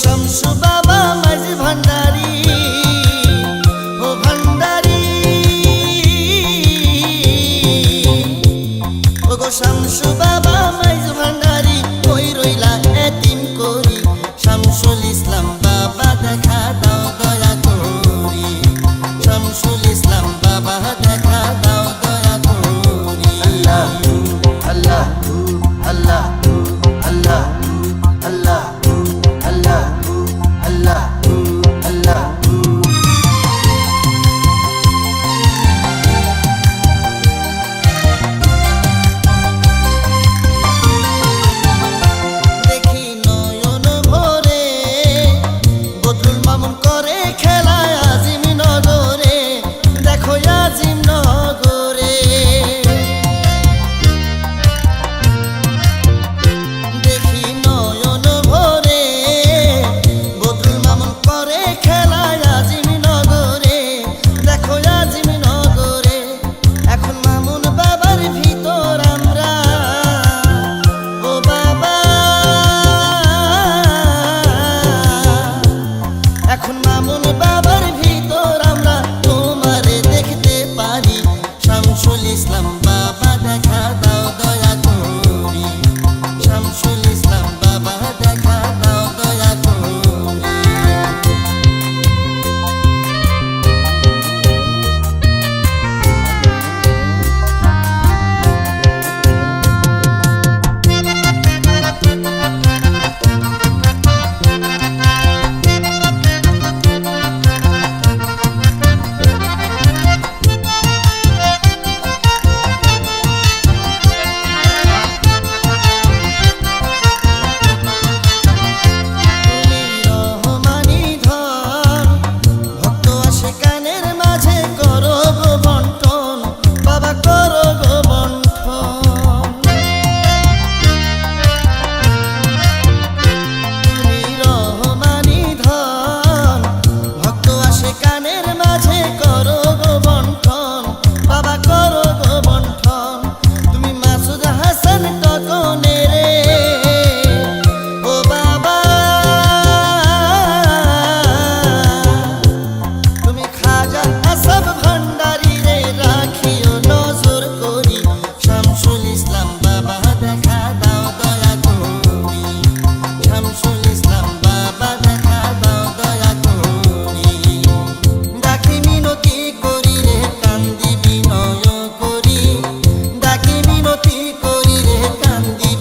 শামসু বাবা মাঝি ভান্ডারি, ও ভান্ডারি, ও গো শামসু বাবা মাঝি ভান্ডারি, কই রইলা এতিম করি। শামসুল ইসলাম বাবা দেখা দাও দয়া করি, শামসুল ইসলাম বাবা দেখা দাও দয়া করি। আল্লাহ আল্লাহ আল্লাহ আল্লাহ আল্লাহ আল্লাহ আল্লাহ আল্লাহ। দেখি নয়ন ভরে বদরুল মামুন করে খেলা আজিম নগরে, দেখো আজিম নগরে। দেখি নয়ন ভরে বদরুল মামুন করে খেলা আজিম নগরে, দেখো আজিম নগরে। এখন মামুন বাবার ভিতর আমরা, ও বাবা, এখন মামুন বাবার ভিতর আমরা তোমারে দেখতে পারি। শামসুল ইসলাম বাবা দেখা দাও দয়া করি, শামসুল ইসলাম বাবা দেখা দাও দয়া করি। তুমি রহমানি ধন, ভক্ত আসে কানের মাঝে, করো গো বন্টন, বাবা করো গো বন্টন। তুমি রহমানি ধন, ভক্ত আসে কানের মাঝে, করো গো বন্টন, বাবা করো গো বন্টন। তুমি মাসুদ হাসান টকনের, ও বাবা, তুমি খাজা আসফ ভান্ডারি রে রাখিও নজর করি। শামসুল ইসলাম বাবা দেখা দাও দয়া করি, শামসুল ইসলাম বাবা দেখা দাও দয়া করি। ডাকি মিনতি করি রে কান্দি বিনয় করি, ডাকি মিনতি করি রে কান্দি